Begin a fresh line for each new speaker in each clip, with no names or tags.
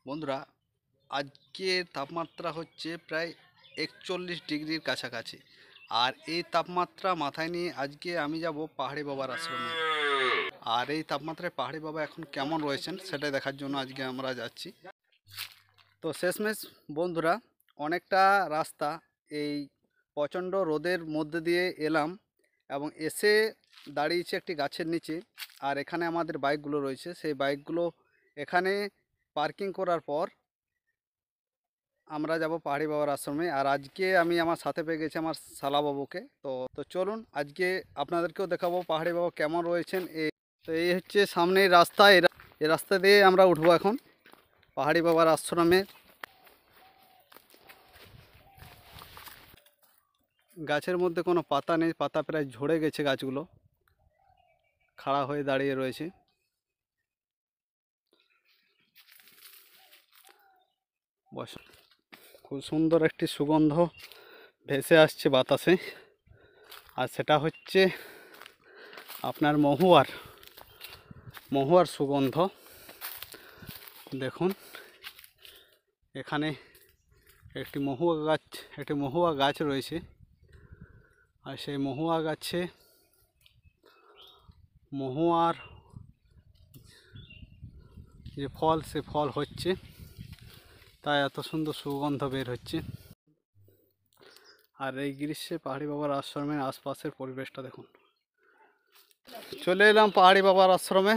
বন্ধুরা, আজকে তাপমাত্রা হচ্ছে প্রায় 41 ডিগ্রির কাছাকাছি। আর এই তাপমাত্রা মাথায় নিয়ে আজকে আমি যাব পাহাড়ি বাবার আশ্রমে। আর এই তাপমাত্রায় পাহাড়ি বাবা এখন কেমন রয়েছেন সেটা দেখার জন্য আজকে আমরা যাচ্ছি। তো শেষমেশ বন্ধুরা, অনেকটা রাস্তা এই প্রচণ্ড রোদের মধ্যে দিয়ে এলাম এবং এসে দাঁড়িয়েছি একটি গাছের নিচে। আর এখানে আমাদের বাইকগুলো রয়েছে, সেই বাইকগুলো এখানে পার্কিং করার পর আমরা যাব পাহাড়ি বাবার আশ্রমে। আর আজকে আমি আমার সাথে পেয়ে গেছি আমার শালা বাবুকে। তো চলুন আজকে আপনাদেরকেও দেখাবো পাহাড়ি বাবা কেমন রয়েছেন। তো এই হচ্ছে সামনেই রাস্তা, এই রাস্তা দিয়ে আমরা উঠবো এখন পাহাড়ি বাবার আশ্রমে। গাছের মধ্যে কোনো পাতা নেই, পাতা প্রায় ঝরে গেছে, গাছগুলো খাড়া হয়ে দাঁড়িয়ে রয়েছে। বস, খুব সুন্দর একটি সুগন্ধ ভেসে আসছে বাতাসে। আর সেটা হচ্ছে আপনার মহুয়ার সুগন্ধ। দেখুন এখানে একটি মহুয়া গাছ রয়েছে। আর সেই মহুয়া গাছে মহুয়ার যে ফল, সে ফল হচ্ছে, তাই এত সুন্দর সুগন্ধ বের হচ্ছে। আর এই গ্রীষ্মে পাহাড়ি বাবার আশ্রমের আশপাশের পরিবেশটা দেখুন। চলে এলাম পাহাড়ি বাবার আশ্রমে।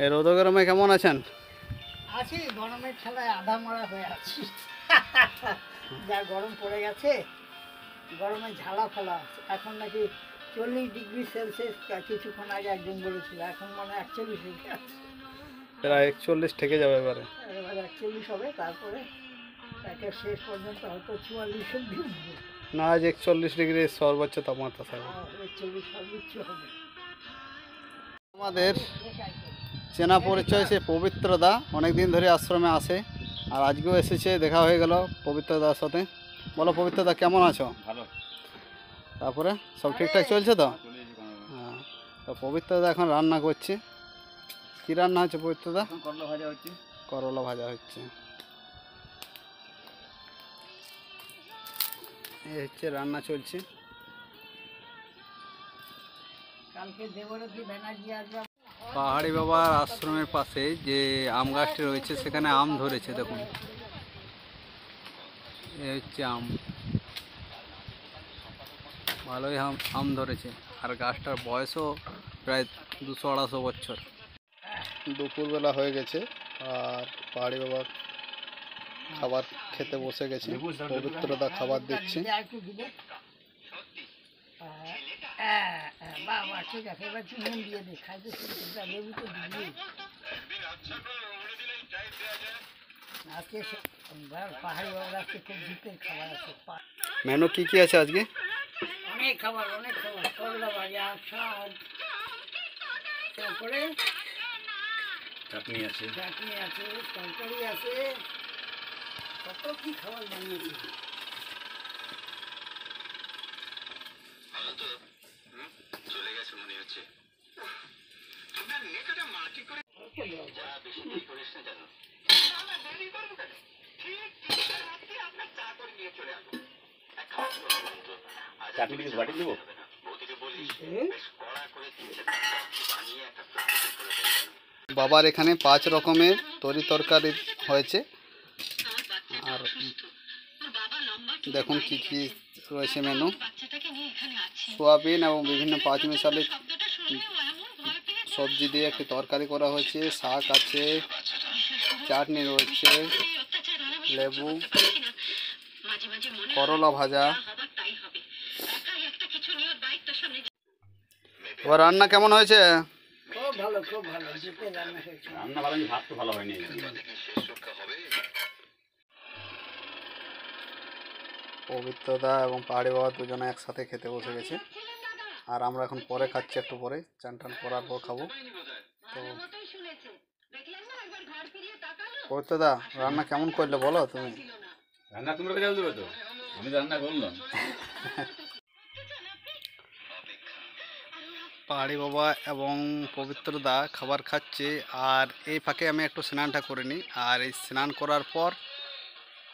এই রোদ গরমে কেমন আছেন?
আছি, গরমের ঠেলায় আধা মরা হয়ে আছি। যা গরম পড়ে গেছে, গরমে ঝালা ফেলা। এখন নাকি 40 ডিগ্রি সেলসিয়াস, কিছুক্ষণ আগে একজন বলেছিল, এখন মনে হয় 41 হয়ে গেছে।
প্রায় 41 থেকে যাবে এবারে।
এবার 41 হবে, তারপরে একের শেষ পর্যন্ত হয়তো 44 অব্দি উঠবে।
না, আজ 41 ডিগ্রি সর্বোচ্চ তাপমাত্রা থাকবে।
41 সর্বোচ্চ হবে।
আমাদের চেনা পরিচয় সে পবিত্রদা, অনেক দিন ধরে আশ্রমে আসে। আর আজকেও এসেছে, দেখা হয়ে গেল পবিত্রদার সাথে। বলো পবিত্রদা, কেমন আছো?
ভালো।
তারপরে সব ঠিকঠাক চলছে তো? হ্যাঁ। তো পবিত্রদা এখন রান্না করছে। কী রান্না হচ্ছে পবিত্রদা?
করলা ভাজা হচ্ছে।
করলা ভাজা হচ্ছে। এই হচ্ছে রান্না চলছে।
কালকে দেবরতী ব্যানার্জি আসবে।
পাহাড়ি বাবার আশ্রমের পাশে যে আম গাছটি রয়েছে, সেখানে আম ধরেছে দেখুন। এই হচ্ছে আম, ভালোই আম ধরেছে। আর গাছটার বয়সও প্রায় 200-250 বছর। দুপুরবেলা হয়ে গেছে আর পাহাড়ি বাবার খাবার খেতে বসে গেছে। পবিত্রদা খাবার দিচ্ছে।
বাবা ঠিক আছে, এবার চিকেন দিয়ে দে, খাইতে লেবু তো দিবি। আজকে পাহাড়ি বাবার আজকে খুব জিতের খাবার আছে।
মেনু কি কি আছে আজকে?
অনেক খাবার, করলা ভাজা, শাক, তারপরে
চাটনি আছে,
তরকারি আছে, কত কি খাবার বানিয়েছি।
চাটনি কিছু বাটি দেবো।
বাবার এখানে 5 রকমের তরকারি হয়েছে। আর দেখুন কি কি রয়েছে মেনু। সোয়াবিন এবং বিভিন্ন 5 মিশালি সবজি দিয়ে একটি তরকারি করা হয়েছে। শাক আছে, চাটনি রয়েছে, লেবু, করলা ভাজা। ও রান্না কেমন হয়েছে?
খুব ভালো, খুব ভালো, জিতের রান্না হয়েছে।
রান্না ভালো, ভাত তো ভালো হয়নি।
পবিত্রদা এবং পাহাড়ি বাবা দুজনে একসাথে খেতে বসে গেছে। আর আমরা এখন পরে খাচ্ছি, একটু পরে চান টান করার পর খাবো। তো পবিত্রদা, রান্না কেমন করলে বলো তুমি?
রান্না তোমরা কাছে দেবে তো, আমি রান্না করলাম।
পাহাড়ি বাবা এবং পবিত্র দা খাবার খাচ্ছে, আর এই ফাঁকে আমি একটু স্নানটা করে নিই। আর এই স্নান করার পর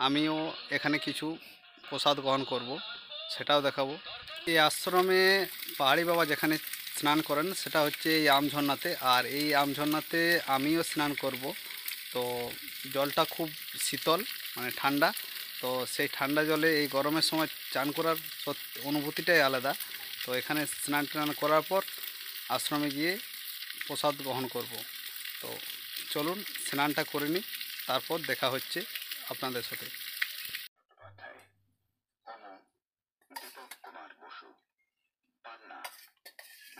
আমিও এখানে কিছু প্রসাদ গ্রহণ করব, সেটাও দেখাবো। এই আশ্রমে পাহাড়ি বাবা যেখানে স্নান করেন সেটা হচ্ছে এই আমঝর্ণাতে, আর এই আমঝর্ণাতে আমিও স্নান করব। তো জলটা খুব শীতল, মানে ঠান্ডা। তো সেই ঠান্ডা জলে এই গরমের সময় চান করার অনুভূতিটাই আলাদা। তো এখানে স্নান টান করার পর আশ্রমে গিয়ে প্রসাদ গ্রহণ করব। তো চলুন স্নানটা করে নিই, তারপর দেখা হচ্ছে আপনাদের সাথে।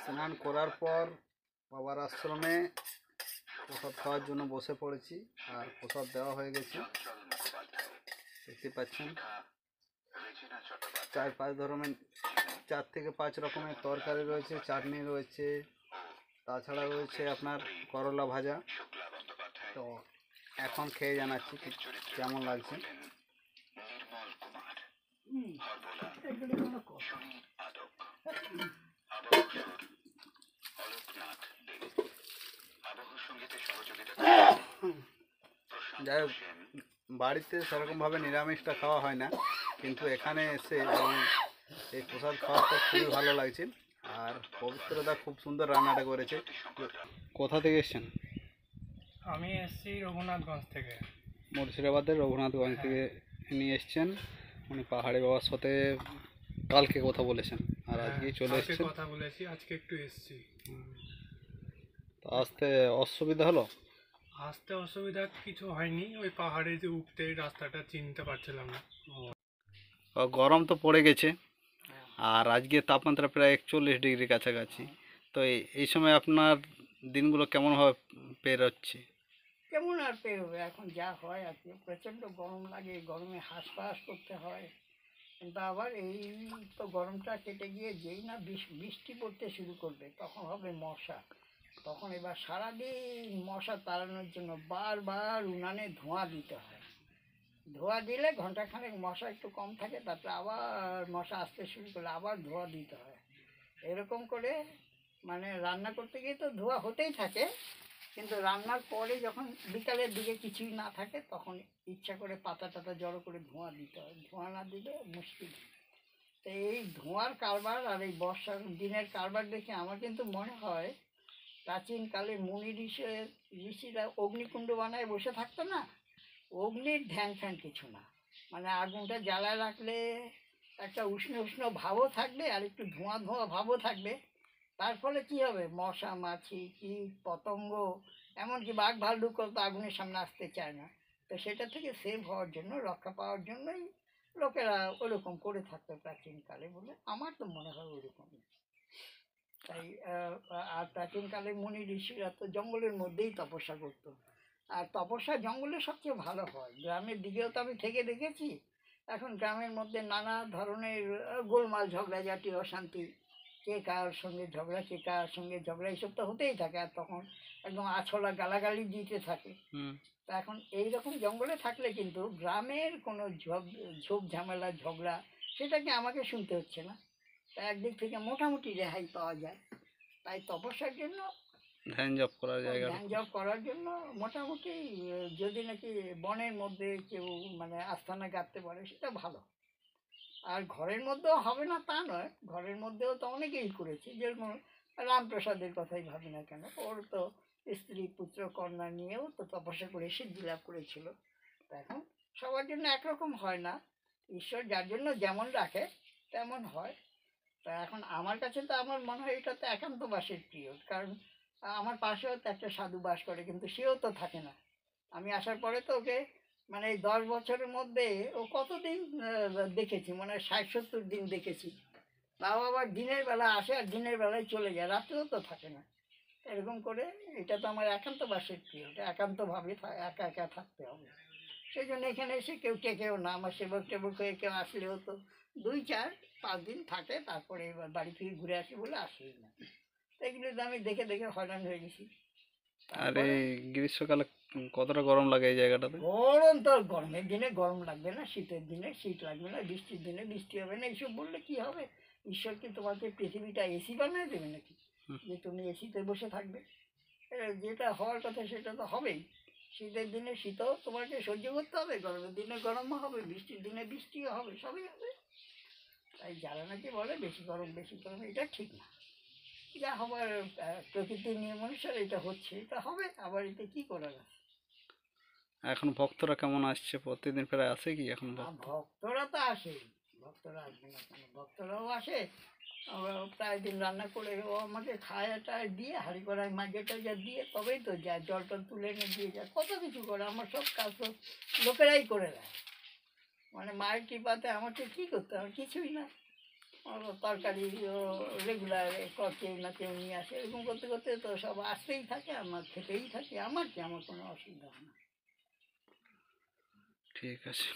স্নান করার পর বাবার আশ্রমে প্রসাদ খাওয়ার জন্য বসে পড়েছি, আর প্রসাদ দেওয়া হয়ে গেছে। দেখতে পাচ্ছেন 4 থেকে 5 রকমের তরকারি রয়েছে, চাটনি রয়েছে, তাছাড়া রয়েছে আপনার করলা ভাজা। তো এখন খেয়ে জানাচ্ছি কেমন লাগছে।
এগুলো কোনো কথা না।
যাই হোক, বাড়িতে সেরকমভাবে নিরামিষটা খাওয়া হয় না, কিন্তু এখানে এসে এবং এই প্রসাদ খাওয়ার পর খুবই ভালো লাগছে। আর পবিত্রদা খুব সুন্দর রান্নাটা করেছে। কোথা থেকে এসছেন?
আমি এসেছি রঘুনাথগঞ্জ থেকে।
মুর্শিদাবাদের রঘুনাথগঞ্জ থেকে নিয়ে এসছেন। উনি পাহাড়ি বাবার সাথে কালকে কথা বলেছেন, আর আজকেই চলে
কালকে
এসছেন।
কথা বলেছি, আজকে একটু এসেছি।
তো আসতে অসুবিধা হলো?
আসতে অসুবিধা কিছু হয়নি, ওই পাহাড়ে যে উঠতে রাস্তাটা চিনতে পারছিলাম না।
গরম তো পড়ে গেছে, আর আজকে তাপমাত্রা প্রায় 41 ডিগ্রি কাছাকাছি। তো এই সময় আপনার দিনগুলো কেমনভাবে পেরোচ্ছে?
কেমন আর পেরোবে, এখন যা হয় আর কি। প্রচণ্ড গরম লাগে, গরমে হাঁসফাঁস করতে হয়। কিন্তু আবার এই তো গরমটা কেটে গিয়ে যেই না বৃষ্টি পড়তে শুরু করবে তখন হবে মশা। তখন এবার সারাদিন মশা তাড়ানোর জন্য বারবার উনানে ধোঁয়া দিতে হয়। ধোঁয়া দিলে ঘন্টাখানেক মশা একটু কম থাকে, তারপরে আবার মশা আসতে শুরু করলে আবার ধোঁয়া দিতে হয়। এরকম করে মানে রান্না করতে গিয়ে তো ধোঁয়া হতেই থাকে, কিন্তু রান্নার পরে যখন বিকালের দিকে কিছুই না থাকে তখন ইচ্ছা করে পাতা টাতা জড়ো করে ধোঁয়া দিতে হয়। ধোঁয়া না দিলে মুশকিল। তো এই ধোঁয়ার কারবার আর এই বর্ষার দিনের কারবার দেখে আমার কিন্তু মনে হয় প্রাচীনকালে মুনি ঋষিরা অগ্নিকুণ্ড বানায় বসে থাকতো না, অগ্নির ধ্যান ফ্যান কিছু না। মানে আগুনটা জ্বালায় রাখলে একটা উষ্ণ উষ্ণ ভাবও থাকবে, আর একটু ধোঁয়া ধোঁয়া ভাবও থাকবে। তার ফলে কী হবে, মশা মাছি কীট পতঙ্গ এমনকি বাঘ ভাল্লুকও তো আগুনের সামনে আসতে চায় না। তো সেটা থেকে সেভ হওয়ার জন্য, রক্ষা পাওয়ার জন্যই লোকেরা ওরকম করে থাকতো প্রাচীনকালে বলে আমার তো মনে হয় ওরকমই। তাই আর প্রাচীনকালে মুনি ঋষিরা তো জঙ্গলের মধ্যেই তপস্যা করতো। আর তপস্যা জঙ্গলে সবচেয়ে ভালো হয়। গ্রামের দিকেও তো আমি থেকে দেখেছি। এখন গ্রামের মধ্যে নানা ধরনের গোলমাল ঝগড়াঝাটি অশান্তি, কে কার সঙ্গে ঝগড়া, কে কার সঙ্গে ঝগড়া, এইসব তো হতেই থাকে। আর তখন একদম আছলা গালাগালি দিতে থাকে। তা এখন এইরকম জঙ্গলে থাকলে কিন্তু গ্রামের কোনো ঝোপ ঝামেলা ঝগড়া সেটাকে আমাকে শুনতে হচ্ছে না। তা একদিক থেকে মোটামুটি রেহাই পাওয়া যায়। তাই তপস্যার জন্য,
ধ্যান জপ করার জায়গা।
ধ্যান জপ করার জন্য মোটামুটি যদি নাকি বনের মধ্যে কেউ মানে আস্তানা গাঁথতে পারে সেটা ভালো। আর ঘরের মধ্যেও হবে না তা নয়, ঘরের মধ্যেও তো অনেকেই করেছে। যেরকম রামপ্রসাদের কথাই ভাবি না কেন, ওর তো স্ত্রী পুত্র কন্যা নিয়েও তো তপস্যা করে সিদ্ধি লাভ করেছিল। তা এখন সবার জন্য একরকম হয় না, ঈশ্বর যার জন্য যেমন রাখে তেমন হয়। তা এখন আমার কাছে তো আমার মনে হয় এটা তো একান্তবাসের প্রিয়, কারণ আমার পাশেও তো একটা সাধু বাস করে, কিন্তু সেও তো থাকে না। আমি আসার পরে তো ওকে মানে এই 10 বছরের মধ্যে ও কতদিন দেখেছি, মানে 60-70 দিন দেখেছি। তাও আবার দিনের বেলা আসে আর দিনের বেলায় চলে যায়, রাত্রেও তো থাকে না। এরকম করে এটা তো আমার একান্তবাসের প্রিয়, এটা একান্তভাবে একা একা থাকতে হবে। সেই জন্য এখানে এসে কেউ টেকেও না, আমার সেবক টেবক হয়ে কেউ আসলেও তো 2-4-5 দিন থাকে, তারপরে এবার বাড়ি থেকে ঘুরে আসি বলে আসেই না। এগুলো তো আমি দেখে দেখে হয়রান হয়ে গেছি।
আর এই গ্রীষ্মকালে কতটা গরম লাগে এই জায়গাটাতে?
গরম তো গরমের দিনে গরম লাগবে না, শীতের দিনে শীত লাগবে না, বৃষ্টির দিনে বৃষ্টি হবে না, এইসব বললে কি হবে? ঈশ্বর কি তোমাকে পৃথিবীটা এসি বানিয়ে দেবে নাকি? যে তুমি এসিতে বসে থাকবে। যেটা হওয়ার কথা সেটা তো হবেই। শীতের দিনে শীতও তোমাকে সহ্য করতে হবে, গরমের দিনে গরমও হবে, বৃষ্টির দিনে বৃষ্টিও হবে, সবই হবে। তাই যারা নাকি বলে বেশি গরম, এটা ঠিক না। যা হবার প্রকৃতির নিয়ম অনুসারে এটা হচ্ছে, এটা হবে, আবার এটা কী করার আছে।
এখন ভক্তরা কেমন আসছে, প্রতিদিন প্রায় আসে কি এখন
আর ভক্তরা তো আসে, ভক্তরা আসবে না কেন, ভক্তরাও আসে। প্রায় দিন রান্না করে ও আমাকে খায় টায় দিয়ে হাঁড়ি কড়াই মাঝে টাজে দিয়ে তবেই তো যায়, জল টল তুলে এনে দিয়ে যায়, কত কিছু করে। আমার সব কাজ তো লোকেরাই করে দেয়, মানে মায়ের কৃপাতে আমাকে কী করতে হবে, কিছুই না। তরকারি রেগুলার কেউ না কেউ নিয়ে আসে, এরকম করতে করতে তো সব আসতেই থাকে, আমার খেতেই থাকে, আমার কি, আমার কোনো অসুবিধা হয় না।
ঠিক আছে।